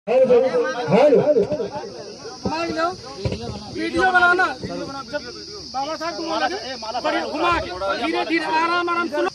Video बनाना जब बाबा साहब को लगे घुमा के धीरे धीरे आराम आराम सुनो।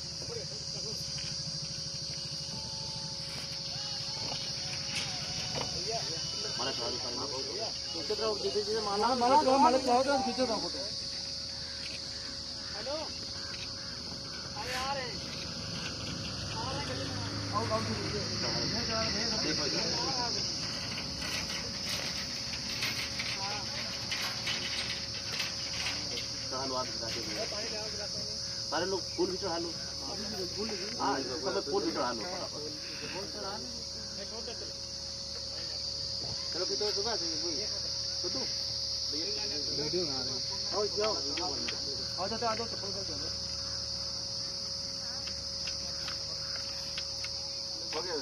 सारे लोग फूल भी चढ़ा लो। हाँ सब फूल भी चढ़ा लो। चलो कितने सुबह से तो वीडियो बना रहे हैं। आओ जाओ आओ जाते आ जाओ चप्पल कर दो। हो गया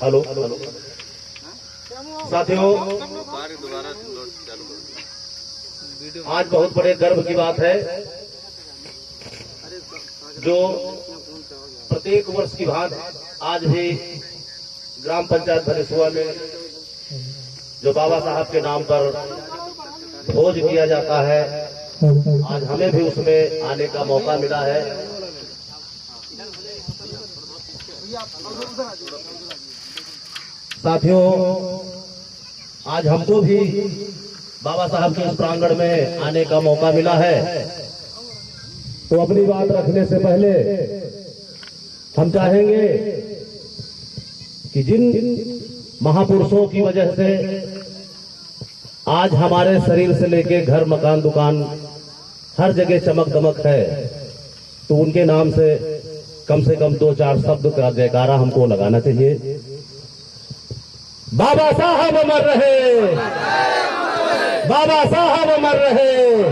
हेलो साथियों, आज बहुत बड़े गर्व की बात है जो प्रत्येक वर्ष की भांति आज भी ग्राम पंचायत भदेसुआ में जो बाबा साहब के नाम पर भोज किया जाता है, आज हमें भी उसमें आने का मौका मिला है। साथियों, आज हमको भी बाबा साहब के इस प्रांगण में आने का मौका मिला है, तो अपनी बात रखने से पहले हम चाहेंगे कि जिन महापुरुषों की वजह से आज हमारे शरीर से लेके घर मकान दुकान हर जगह चमक दमक है, तो उनके नाम से कम 2-4 शब्द का जयकारा हमको लगाना चाहिए। बाबा साहब अमर रहे, बाबा साहब अमर रहे,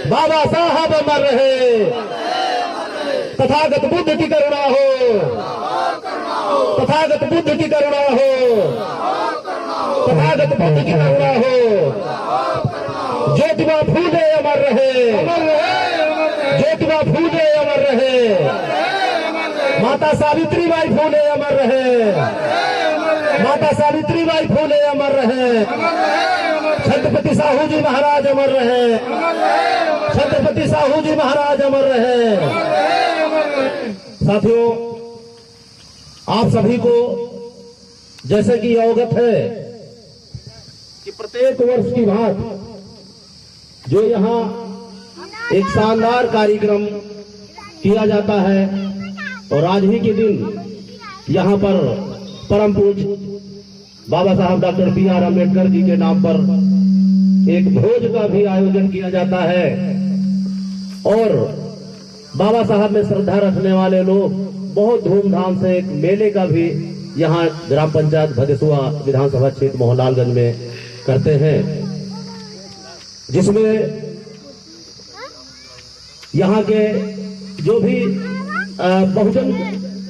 बाबा साहब अमर रहे। तथागत बुद्ध की करुणा हो, तथागत बुद्ध की करुणा हो, तथागत बुद्ध की करुणा हो। ज्योतिबा फूले अमर रहे, ज्योतिबा फूले अमर रहे। माता सावित्रीबाई फूले अमर रहे, माता सावित्रीबाई फूले अमर रहे। छत्रपति साहू जी महाराज अमर रहे, छत्रपति साहू जी महाराज अमर रहे। साथियों, आप सभी को जैसे कि अवगत है कि प्रत्येक वर्ष की भांति जो यहाँ एक शानदार कार्यक्रम किया जाता है, और आज ही के दिन यहाँ पर परम पूज्य बाबा साहब डॉक्टर B.R. अम्बेडकर जी के नाम पर एक भोज का भी आयोजन किया जाता है, और बाबा साहब में श्रद्धा रखने वाले लोग बहुत धूमधाम से एक मेले का भी यहाँ ग्राम पंचायत भदेसुआ विधानसभा क्षेत्र मोहनलालगंज में करते हैं, जिसमें यहाँ के जो भी बहुजन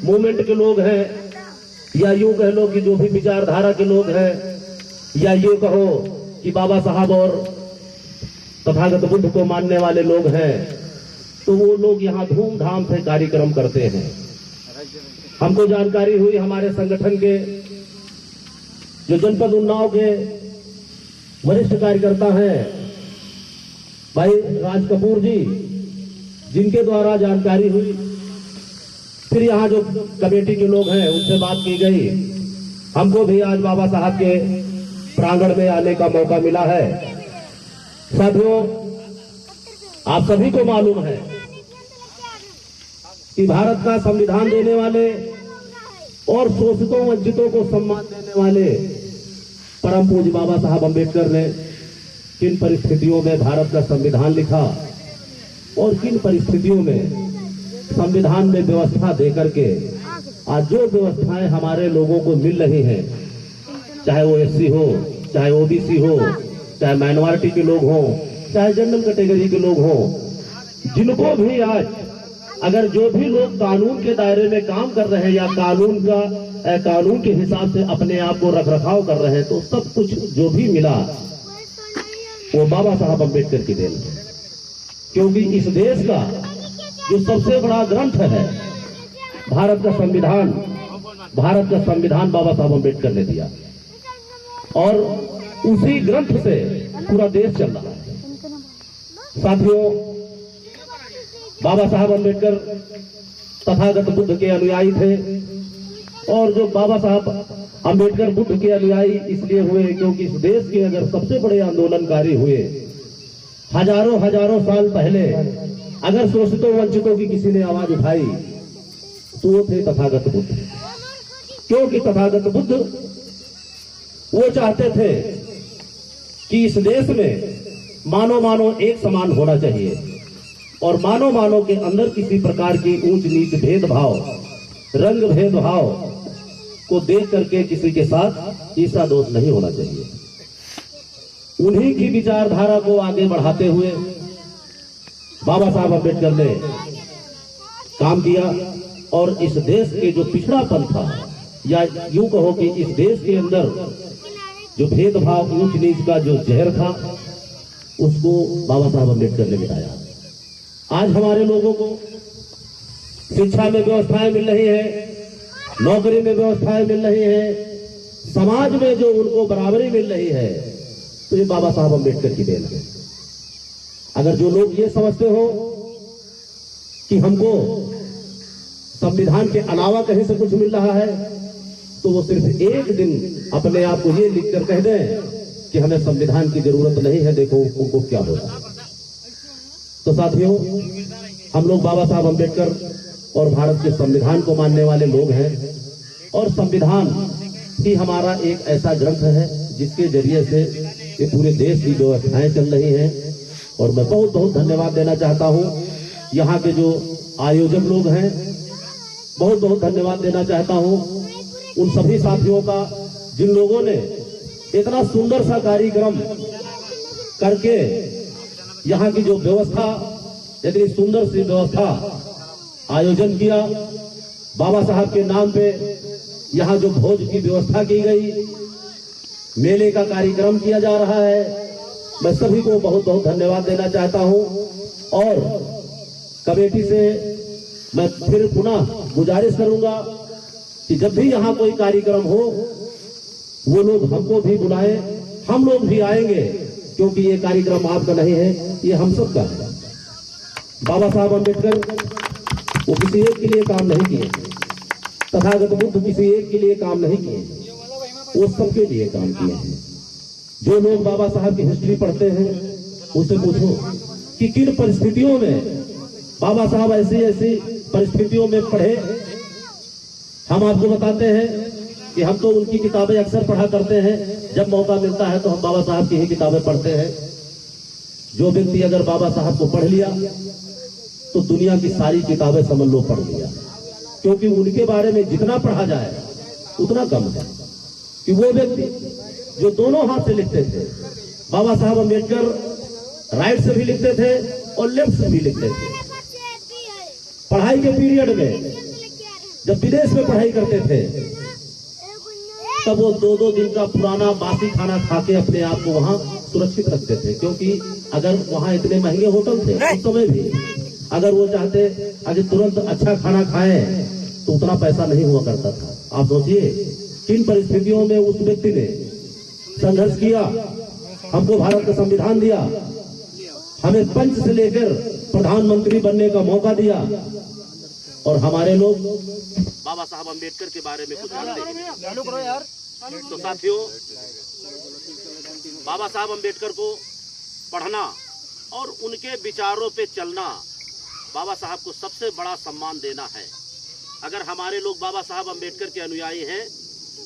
मूवमेंट के लोग हैं, या यूं कह लो कि जो भी विचारधारा के लोग हैं, या यूं कहो कि बाबा साहब और तथागत बुद्ध को मानने वाले लोग हैं, तो वो लोग यहाँ धूमधाम से कार्यक्रम करते हैं। हमको जानकारी हुई हमारे संगठन के जो जनपद उन्नाव के वरिष्ठ कार्यकर्ता हैं भाई राज कपूर जी, जिनके द्वारा जानकारी हुई, फिर यहाँ जो कमेटी के लोग हैं उनसे बात की गई, हमको भी आज बाबा साहब के प्रांगण में आने का मौका मिला है। साथियों, आप सभी को मालूम है कि भारत का संविधान देने वाले और शोषितों वंचितों को सम्मान देने वाले परम पूज्य बाबा साहब अम्बेडकर ने किन परिस्थितियों में भारत का संविधान लिखा, और किन परिस्थितियों में संविधान में व्यवस्था देकर के आज जो व्यवस्थाएं हमारे लोगों को मिल रही हैं, चाहे वो SC हो, चाहे OBC हो, चाहे माइनॉरिटी के लोग हों, चाहे जनरल कैटेगरी के लोग हों, जिनको भी आज अगर जो भी लोग कानून के दायरे में काम कर रहे हैं या कानून के हिसाब से अपने आप को रख रखाव कर रहे हैं, तो सब कुछ जो भी मिला वो बाबा साहब अम्बेडकर की देन है। क्योंकि इस देश का जो सबसे बड़ा ग्रंथ है भारत का संविधान बाबा साहब अम्बेडकर ने दिया, और उसी ग्रंथ से पूरा देश चल रहा है। साथियों, बाबा साहब अम्बेडकर तथागत बुद्ध के अनुयायी थे, और जो बाबा साहब अम्बेडकर बुद्ध के अनुयायी इसलिए हुए क्योंकि इस देश के अगर सबसे बड़े आंदोलनकारी हुए हजारों साल पहले, अगर शोषितों वंचितों की किसी ने आवाज उठाई तो वो थे तथागत बुद्ध। क्योंकि तथागत बुद्ध वो चाहते थे कि इस देश में मानव एक समान होना चाहिए, और मानव के अंदर किसी प्रकार की ऊंच नीच भेदभाव, रंग भेदभाव को देख करके किसी के साथ ईर्ष्या दोष नहीं होना चाहिए। उन्हीं की विचारधारा को आगे बढ़ाते हुए बाबा साहब अम्बेडकर ने काम किया, और इस देश के जो पिछड़ापन था, या यूं कहो कि इस देश के अंदर जो भेदभाव, ऊंच नीच का जो जहर था, उसको बाबा साहब अम्बेडकर ने मिटाया। आज हमारे लोगों को शिक्षा में व्यवस्थाएं मिल रही है, नौकरी में व्यवस्थाएं मिल रही है, समाज में जो उनको बराबरी मिल रही है, तो ये बाबा साहब अम्बेडकर की देन है। अगर जो लोग ये समझते हो कि हमको संविधान के अलावा कहीं से कुछ मिल रहा है, तो वो सिर्फ एक दिन अपने आप को ये लिखकर कह दें कि हमें संविधान की जरूरत नहीं है, देखो उनको क्या होगा। तो साथियों, हम लोग बाबा साहब अम्बेडकर और भारत के संविधान को मानने वाले लोग हैं, और संविधान ही हमारा एक ऐसा ग्रंथ है जिसके जरिए से ये पूरे देश की व्यवस्थाएं चल रही हैं। और मैं बहुत बहुत धन्यवाद देना चाहता हूं यहाँ के जो आयोजक लोग हैं, बहुत बहुत धन्यवाद देना चाहता हूं उन सभी साथियों का जिन लोगों ने इतना सुंदर सा कार्यक्रम करके यहाँ की जो व्यवस्था, इतनी सुंदर सी व्यवस्था आयोजन किया। बाबा साहब के नाम पे यहाँ जो भोज की व्यवस्था की गई, मेले का कार्यक्रम किया जा रहा है, मैं सभी को बहुत बहुत धन्यवाद देना चाहता हूं। और कमेटी से मैं फिर पुनः गुजारिश करूंगा कि जब भी यहाँ कोई कार्यक्रम हो, वो लोग हमको भी बुलाएं, हम लोग भी आएंगे, क्योंकि ये कार्यक्रम आपका नहीं है, ये हम सब का है। बाबा साहब अम्बेडकर वो किसी एक के लिए काम नहीं किए, तथागत बुद्ध किसी एक के लिए काम नहीं किए, वो सबके लिए काम किए हैं। जो लोग बाबा साहब की हिस्ट्री पढ़ते हैं उनसे पूछो कि किन परिस्थितियों में बाबा साहब ऐसी परिस्थितियों में पढ़े। हम आपको बताते हैं कि हम तो उनकी किताबें अक्सर पढ़ा करते हैं, जब मौका मिलता है तो हम बाबा साहब की ही किताबें पढ़ते हैं। जो व्यक्ति अगर बाबा साहब को पढ़ लिया तो दुनिया की सारी किताबें समझ लो पढ़ लिया, क्योंकि उनके बारे में जितना पढ़ा जाए उतना कम है। कि वो व्यक्ति जो दोनों हाथ से लिखते थे, बाबा साहब अम्बेडकर राइट से भी लिखते थे और लेफ्ट से भी लिखते थे। पढ़ाई के पीरियड में जब विदेश में पढ़ाई करते थे, तब वो 2-2 दिन का पुराना बासी खाना खा के अपने आप को वहां सुरक्षित रखते थे, क्योंकि अगर वहां इतने महंगे होटल थे उस समय भी, अगर वो चाहते अगर तुरंत अच्छा खाना खाएं तो उतना पैसा नहीं हुआ करता था। आप सोचिए किन परिस्थितियों में उस व्यक्ति ने संघर्ष किया, हमको भारत का संविधान दिया, हमें पंच से लेकर प्रधानमंत्री बनने का मौका दिया, और हमारे लोग बाबा साहब अम्बेडकर के बारे में कुछ जानते हैं। तो साथियों, बाबा साहब अम्बेडकर को पढ़ना और उनके विचारों पे चलना बाबा साहब को सबसे बड़ा सम्मान देना है। अगर हमारे लोग बाबा साहब अम्बेडकर के अनुयायी हैं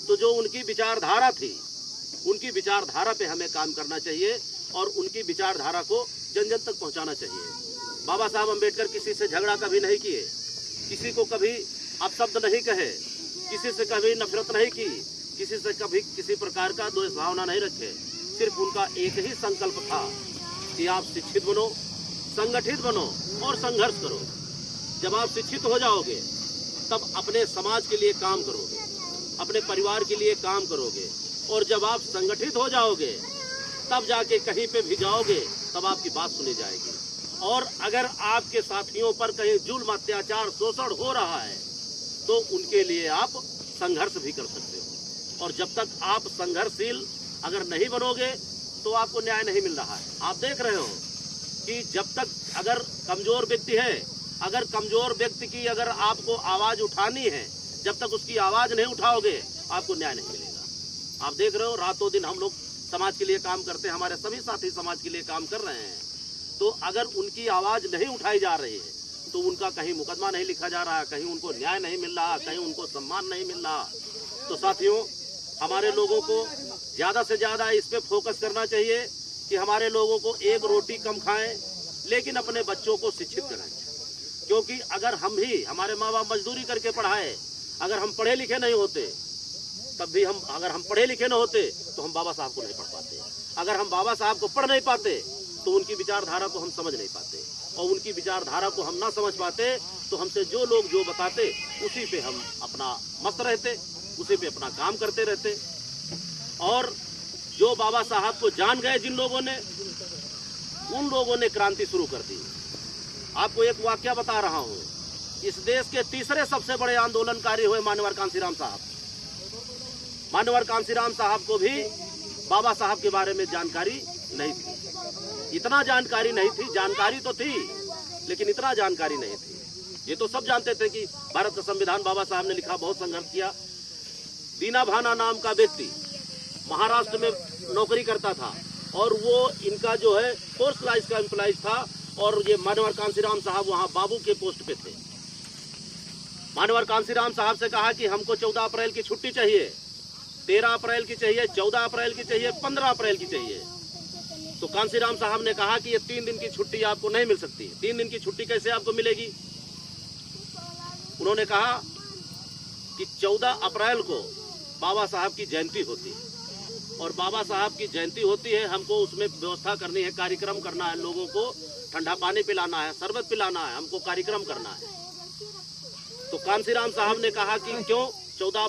तो जो उनकी विचारधारा थी, उनकी विचारधारा पे हमें काम करना चाहिए और उनकी विचारधारा को जन जन तक पहुंचाना चाहिए। बाबा साहब अम्बेडकर किसी से झगड़ा कभी नहीं किए, किसी को कभी अपशब्द नहीं कहे, किसी से कभी नफरत नहीं की, किसी से कभी किसी प्रकार का द्वेष भावना नहीं रखे। सिर्फ उनका एक ही संकल्प था कि आप शिक्षित बनो, संगठित बनो और संघर्ष करो। जब आप शिक्षित हो जाओगे तब अपने समाज के लिए काम करोगे, अपने परिवार के लिए काम करोगे, और जब आप संगठित हो जाओगे तब जाके कहीं पे भी जाओगे तब आपकी बात सुनी जाएगी। और अगर आपके साथियों पर कहीं जुल्म, अत्याचार, शोषण हो रहा है तो उनके लिए आप संघर्ष भी कर सकते हो। और जब तक आप संघर्षशील अगर नहीं बनोगे तो आपको न्याय नहीं मिल रहा है। आप देख रहे हो कि जब तक अगर कमजोर व्यक्ति है, अगर कमजोर व्यक्ति की अगर आपको आवाज उठानी है, जब तक उसकी आवाज नहीं उठाओगे आपको न्याय नहीं मिलेगा। आप देख रहे हो रातों दिन हम लोग समाज के लिए काम करते हैं, हमारे सभी साथी समाज के लिए काम कर रहे हैं, तो अगर उनकी आवाज नहीं उठाई जा रही है तो उनका कहीं मुकदमा नहीं लिखा जा रहा, कहीं उनको न्याय नहीं मिल रहा, कहीं उनको सम्मान नहीं मिल रहा। तो साथियों, हमारे लोगों को ज्यादा से ज्यादा इस पे फोकस करना चाहिए कि हमारे लोगों को एक रोटी कम खाएं, लेकिन अपने बच्चों को शिक्षित करें। क्योंकि अगर हम ही, हमारे माँ बाप मजदूरी करके पढ़ाए, अगर हम पढ़े लिखे नहीं होते तब भी अगर हम पढ़े लिखे न होते तो हम बाबा साहब को नहीं पढ़ पाते। अगर हम बाबा साहब को पढ़ नहीं पाते तो उनकी विचारधारा को हम समझ नहीं पाते, और उनकी विचारधारा को हम ना समझ पाते तो हमसे जो लोग जो बताते उसी पे हम अपना मस्त रहते, उसी पे अपना काम करते रहते। और जो बाबा साहब को जान गए जिन लोगों ने, उन लोगों ने क्रांति शुरू कर दी। आपको एक वाक्य बता रहा हूँ, इस देश के तीसरे सबसे बड़े आंदोलनकारी हुए मान्यवर कांसीराम साहब। मान्यवर कांसीराम साहब को भी बाबा साहब के बारे में जानकारी नहीं थी, इतना जानकारी नहीं थी। जानकारी तो थी लेकिन इतना जानकारी नहीं थी। ये तो सब जानते थे कि भारत का संविधान बाबा साहब ने लिखा, बहुत संघर्ष किया। दीना भाना नाम का व्यक्ति महाराष्ट्र में नौकरी करता था और वो इनका जो है फोर्स लाइस का एम्प्लॉइज था, और ये मान्यवर कांसीराम साहब वहाँ बाबू के पोस्ट पे थे। मान्यवर कांसीराम साहब से कहा कि हमको 14 अप्रैल की छुट्टी चाहिए, 13 अप्रैल की चाहिए, 14 अप्रैल की चाहिए, 15 अप्रैल की चाहिए। तो कांसीराम साहब ने कहा कि ये 3 दिन की छुट्टी आपको नहीं मिल सकती। 3 दिन की छुट्टी कैसे आपको मिलेगी? उन्होंने कहा कि 14 अप्रैल को बाबा साहब की जयंती होती है, और बाबा साहब की जयंती होती है, हमको उसमें व्यवस्था करनी है, कार्यक्रम करना है, लोगों को ठंडा पानी पिलाना है, शरबत पिलाना है, हमको कार्यक्रम करना है। तो कांसीराम साहब ने कहा कि क्यों 14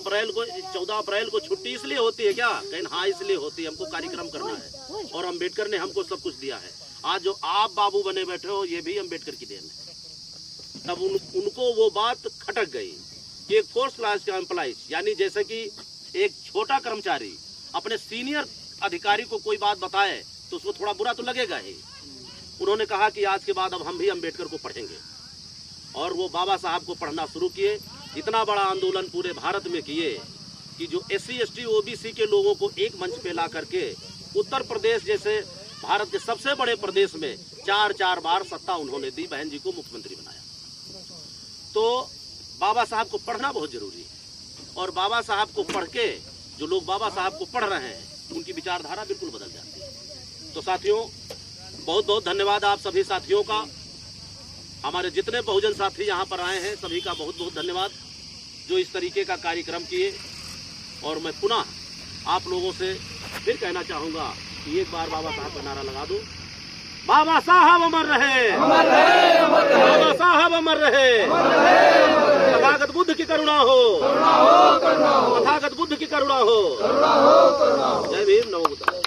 अप्रैल को छुट्टी इसलिए होती है क्या? कहीं हाँ इसलिए होती है, हमको कार्यक्रम करना है, और अम्बेडकर ने हमको सब कुछ दिया है। आज जो आप बाबू बने बैठे हो ये भी अम्बेडकर की देन है। तब उनको वो बात खटक गई कि एक फोर्स क्लास का एम्प्लॉइज, यानी जैसे कि एक छोटा कर्मचारी अपने सीनियर अधिकारी को कोई बात बताए तो उसको थोड़ा बुरा तो लगेगा ही। उन्होंने कहा कि आज के बाद अब हम भी अम्बेडकर को पढ़ेंगे, और वो बाबा साहब को पढ़ना शुरू किए। इतना बड़ा आंदोलन पूरे भारत में किए कि जो SC ST OBC के लोगों को एक मंच पे ला करके उत्तर प्रदेश जैसे भारत के सबसे बड़े प्रदेश में 4 बार सत्ता उन्होंने दी, बहन जी को मुख्यमंत्री बनाया। तो बाबा साहब को पढ़ना बहुत जरूरी है, और बाबा साहब को पढ़ के जो लोग बाबा साहब को पढ़ रहे हैं उनकी विचारधारा बिल्कुल बदल जाती है। तो साथियों, बहुत बहुत धन्यवाद आप सभी साथियों का। हमारे जितने बहुजन साथी यहाँ पर आए हैं सभी का बहुत बहुत धन्यवाद जो इस तरीके का कार्यक्रम किए। और मैं पुनः आप लोगों से फिर कहना चाहूँगा कि एक बार बाबा साहब का नारा लगा दो, बाबा साहब अमर रहे, बाबा साहब अमर रहे, तथागत बुद्ध की करुणा हो, तथागत बुद्ध की करुणा हो। जय भीम, नमो बुद्धाय।